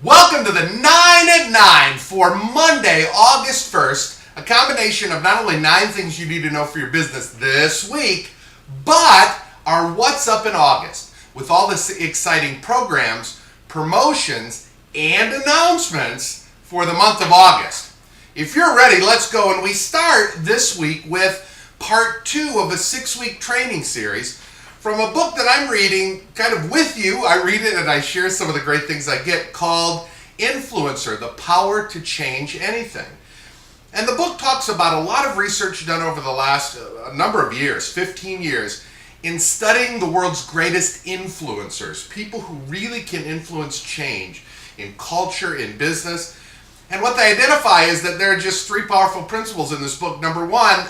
Welcome to the 9 at 9 for Monday, August 1st, a combination of not only 9 things you need to know for your business this week, but our What's Up in August, with all the exciting programs, promotions, and announcements for the month of August. If you're ready, let's go, and we start this week with part 2 of a 6-week training series from a book that I'm reading kind of with you. I read it and I share some of the great things I get, called Influencer, The Power to Change Anything. And the book talks about a lot of research done over the last number of years, 15 years, in studying the world's greatest influencers, people who really can influence change in culture, in business. And what they identify is that there are just 3 powerful principles in this book. Number 1,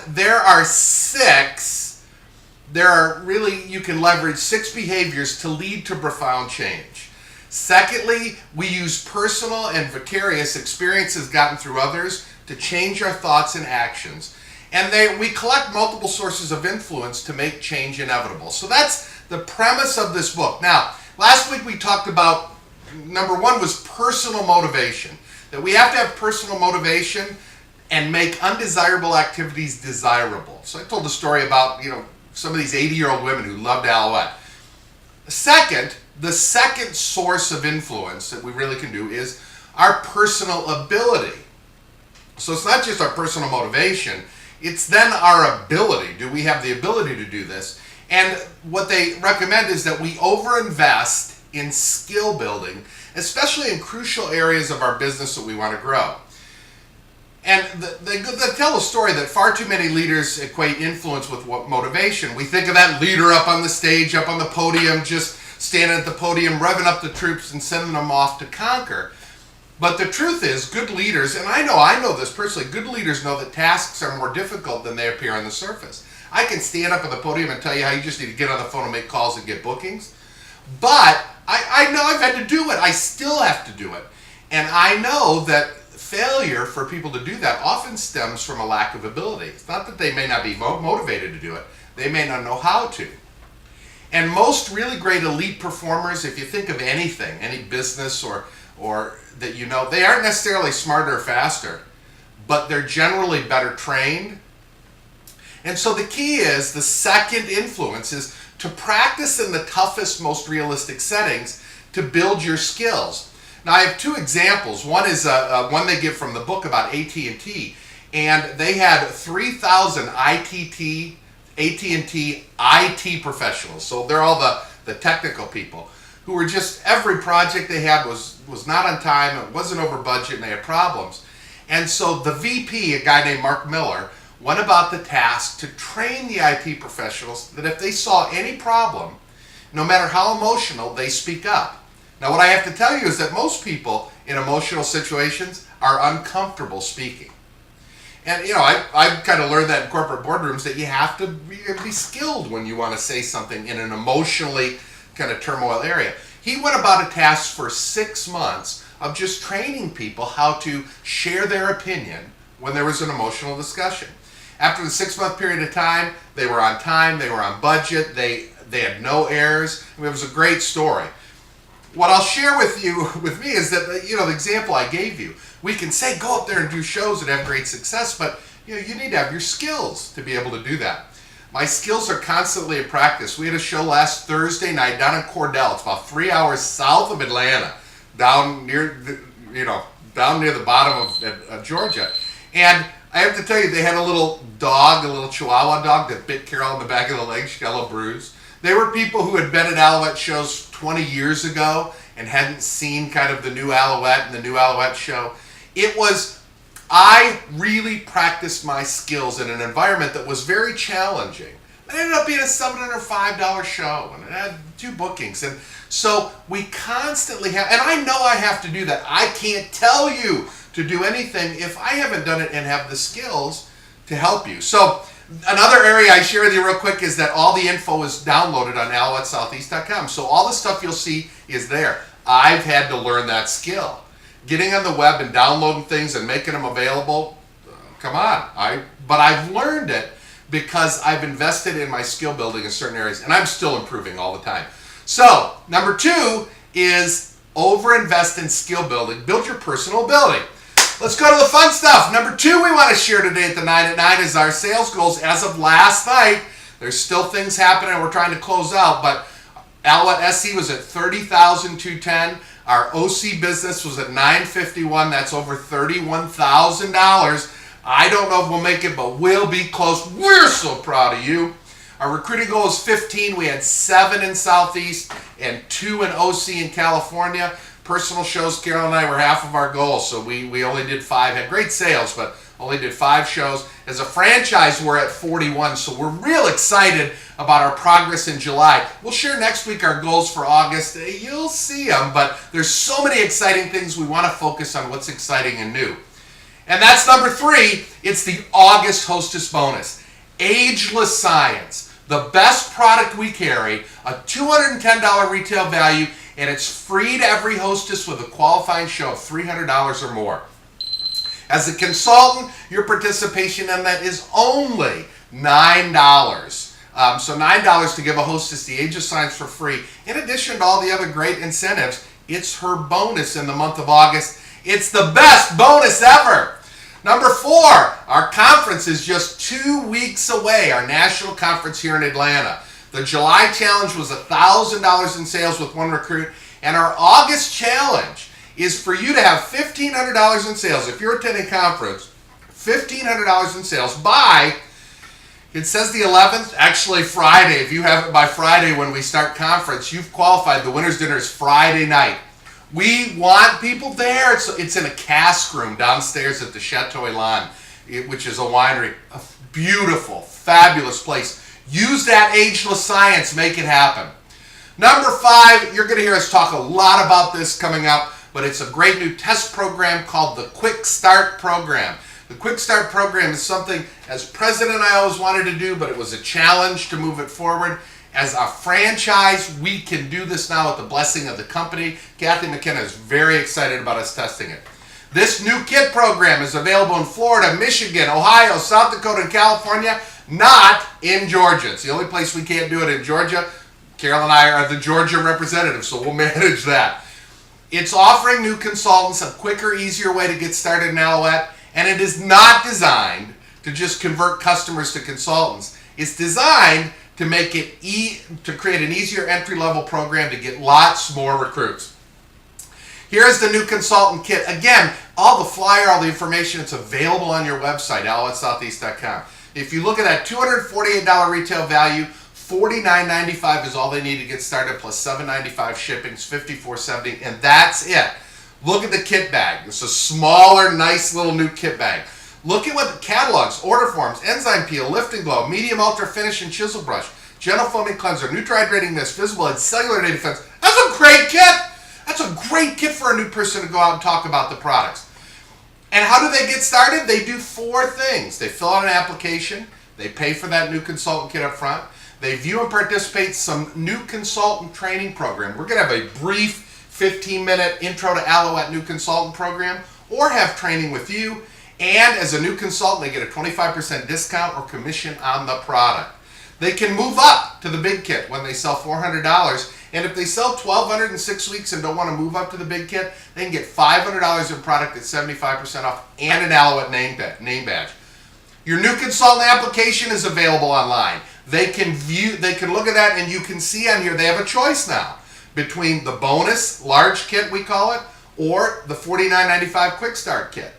you can leverage 6 behaviors to lead to profound change. Secondly, we use personal and vicarious experiences gotten through others to change our thoughts and actions. And we collect multiple sources of influence to make change inevitable. So that's the premise of this book. Now, last week we talked about, number 1 was personal motivation. That we have to have personal motivation and make undesirable activities desirable. So I told the story about, some of these 80-year-old women who loved Aloette. Second, the second source of influence that we really can do is our personal ability. So it's not just our personal motivation, it's then our ability. Do we have the ability to do this? And what they recommend is that we overinvest in skill building, especially in crucial areas of our business that we want to grow. And they tell a story that far too many leaders equate influence with motivation. We think of that leader up on the stage, up on the podium, just standing at the podium, revving up the troops and sending them off to conquer. But the truth is, good leaders, and I know this personally, good leaders know that tasks are more difficult than they appear on the surface. I can stand up on the podium and tell you how you just need to get on the phone and make calls and get bookings. But I know I've had to do it. I still have to do it. And I know that failure for people to do that often stems from a lack of ability. It's not that they may not be motivated to do it. They may not know how to. And most really great elite performers, if you think of anything, any business or that they aren't necessarily smarter or faster, but they're generally better trained. And so the key is, the second influence is to practice in the toughest, most realistic settings to build your skills. Now, I have 2 examples. One is one they give from the book about AT&T, and they had 3,000 AT&T IT professionals. So they're all the technical people who were just, every project they had was not on time, it wasn't over budget, and they had problems. And so the VP, a guy named Mark Miller, went about the task to train the IT professionals that if they saw any problem, no matter how emotional, they speak up. Now, what I have to tell you is that most people in emotional situations are uncomfortable speaking. And, I've kind of learned that in corporate boardrooms, that you have to be skilled when you want to say something in an emotionally kind of turmoil area. He went about a task for 6 months of just training people how to share their opinion when there was an emotional discussion. After the 6-month period of time, they were on time, they were on budget, they had no errors. It was a great story. What I'll share with me is that, the example I gave you, we can say go up there and do shows and have great success, but you need to have your skills to be able to do that. My skills are constantly in practice. We had a show last Thursday night down in Cordell. It's about 3 hours south of Atlanta, down near the bottom of Georgia. And I have to tell you, they had a little dog, a little Chihuahua dog that bit Carol in the back of the leg. She got a little bruise. They were people who had been at Aloette shows 20 years ago and hadn't seen kind of the new Aloette and the new Aloette show. I really practiced my skills in an environment that was very challenging. It ended up being a $705 show, and it had 2 bookings. And so we constantly have, and I know I have to do that. I can't tell you to do anything if I haven't done it and have the skills to help you. So another area I share with you real quick is that all the info is downloaded on AloetteSoutheast.com. So all the stuff you'll see is there. I've had to learn that skill. Getting on the web and downloading things and making them available, come on. But I've learned it because I've invested in my skill building in certain areas, and I'm still improving all the time. So, number 2 is Overinvest in skill building. Build your personal ability. Let's go to the fun stuff. Number 2 we want to share today at the 9 at 9 is our sales goals. As of last night, there's still things happening. We're trying to close out, but Aloette SE was at $30,210. Our OC business was at $951. That's over $31,000. I don't know if we'll make it, but we'll be close. We're so proud of you. Our recruiting goal is 15. We had 7 in Southeast and 2 in OC in California. Personal shows, Carol and I were half of our goal, so we only did 5. Had great sales, but only did 5 shows. As a franchise, we're at 41, so we're real excited about our progress in July. We'll share next week our goals for August. You'll see them, but there's so many exciting things. We want to focus on what's exciting and new. And that's number 3. It's the August Hostess Bonus. Ageless Science, the best product we carry, a $210 retail value, and it's free to every hostess with a qualifying show of $300 or more. As a consultant, your participation in that is only $9. So $9 to give a hostess the Ageless Science for free. In addition to all the other great incentives, it's her bonus in the month of August. It's the best bonus ever. Number 4, our conference is just 2 weeks away, our national conference here in Atlanta. The July challenge was $1,000 in sales with 1 recruit, and our August challenge is for you to have $1,500 in sales. If you're attending a conference, $1,500 in sales by, it says the 11th, actually Friday. If you have it by Friday when we start conference, you've qualified. The winner's dinner is Friday night. We want people there. It's in a cask room downstairs at the Chateau Elan, which is a winery. A beautiful, fabulous place. Use that Ageless Science. Make it happen. Number 5, you're going to hear us talk a lot about this coming up, but it's a great new test program called the Quick Start Program. The Quick Start Program is something, as president, I always wanted to do, but it was a challenge to move it forward. As a franchise, we can do this now with the blessing of the company. Kathy McKenna is very excited about us testing it. This new kit program is available in Florida, Michigan, Ohio, South Dakota, and California, not in Georgia. It's the only place we can't do it in Georgia. Carol and I are the Georgia representatives, so we'll manage that. It's offering new consultants a quicker, easier way to get started in Aloette, and it is not designed to just convert customers to consultants. It's designed to make it to create an easier entry-level program to get lots more recruits. Here's the new consultant kit. Again, all the flyer, all the information, it's available on your website, AloetteSoutheast.com. If you look at that $248 retail value, $49.95 is all they need to get started, plus $7.95 shipping, it's $54.70, and that's it. Look at the kit bag. It's a smaller, nice little new kit bag. Look at what the catalogs, order forms, enzyme peel, lift and glow, medium ultra finish and chisel brush, gentle foaming cleanser, neutral hydrating mist, visible and cellular day defense. That's a great kit. That's a great kit for a new person to go out and talk about the products. And how do they get started? They do 4 things. They fill out an application. They pay for that new consultant kit up front. They view and participate in some new consultant training program. We're going to have a brief 15-minute intro to Aloette new consultant program, or have training with you. And as a new consultant, they get a 25% discount or commission on the product. They can move up to the big kit when they sell $400. And if they sell $1,200 in 6 weeks and don't want to move up to the big kit, they can get $500 in product at 75% off and an Aloette name badge. Your new consultant application is available online. They can look at that, and you can see on here they have a choice now between the bonus large kit, we call it, or the $49.95 quick start kit.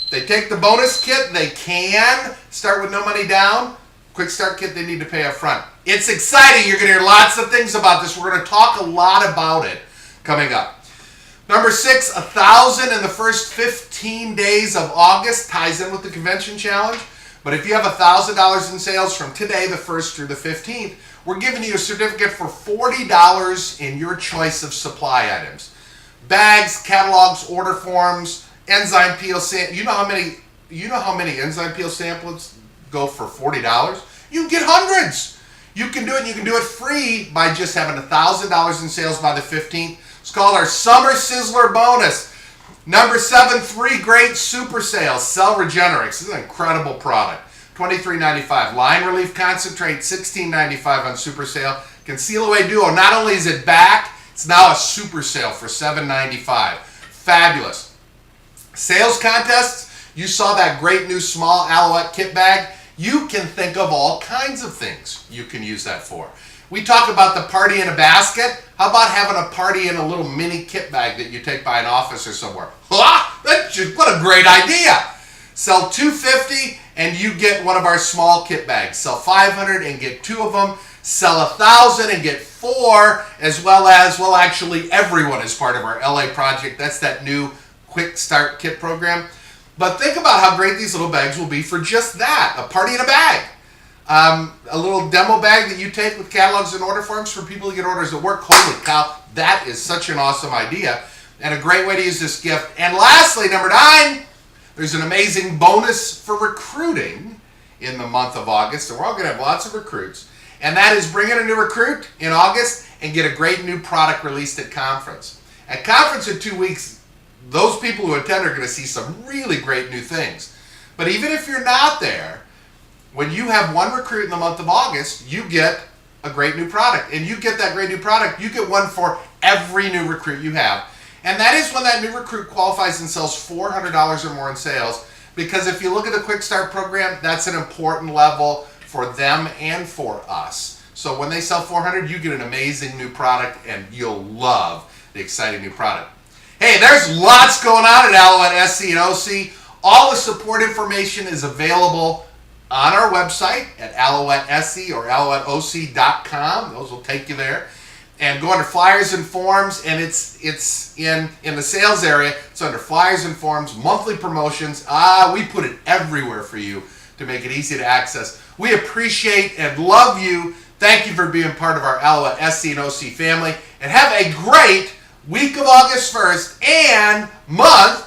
They take the bonus kit, they can start with no money down. Quick start kit, they need to pay up front. It's exciting. You're going to hear lots of things about this. We're going to talk a lot about it coming up. Number 6, $1,000 in the first 15 days of August ties in with the convention challenge. But if you have $1,000 in sales from today, the 1st through the 15th, we're giving you a certificate for $40 in your choice of supply items. Bags, catalogs, order forms, enzyme peel samples. You know how many enzyme peel samples go for $40? You can get hundreds. You can do it. You can do it free by just having $1,000 in sales by the 15th. It's called our Summer Sizzler Bonus. Number 7, 3 great super sales. Cell Regenerix. This is an incredible product. $23.95. Line Relief Concentrate, $16.95 on super sale. Conceal Away Duo. Not only is it back, It's now a super sale for $7.95. Fabulous. Sales contests, you saw that great new small Aloette kit bag. You can think of all kinds of things you can use that for. We talk about the party in a basket. How about having a party in a little mini kit bag that you take by an office or somewhere? What a great idea. Sell $250 and you get one of our small kit bags. Sell $500 and get 2 of them. Sell $1,000 and get 4, as well as, well, actually everyone is part of our LA project. That's that new quick start kit program. But think about how great these little bags will be for just that, a party in a bag. A little demo bag that you take with catalogs and order forms for people to get orders at work. Holy cow, that is such an awesome idea and a great way to use this gift. And lastly, number 9, there's an amazing bonus for recruiting in the month of August. And we're all going to have lots of recruits. And that is bring in a new recruit in August and get a great new product released at conference. At conference in 2 weeks, those people who attend are going to see some really great new things. But even if you're not there, when you have one recruit in the month of August, you get a great new product. And you get that great new product, you get one for every new recruit you have. And that is when that new recruit qualifies and sells $400 or more in sales. Because if you look at the Quick Start program, that's an important level for them and for us. So when they sell $400, you get an amazing new product and you'll love the exciting new product. Hey, there's lots going on at Aloette SE and OC. All the support information is available on our website at Aloette SE or AlouetteOC.com. Those will take you there. And go under flyers and forms, and it's in the sales area. It's under flyers and forms, monthly promotions. We put it everywhere for you to make it easy to access. We appreciate and love you. Thank you for being part of our Aloette SE and OC family. And have a great week of August 1st and month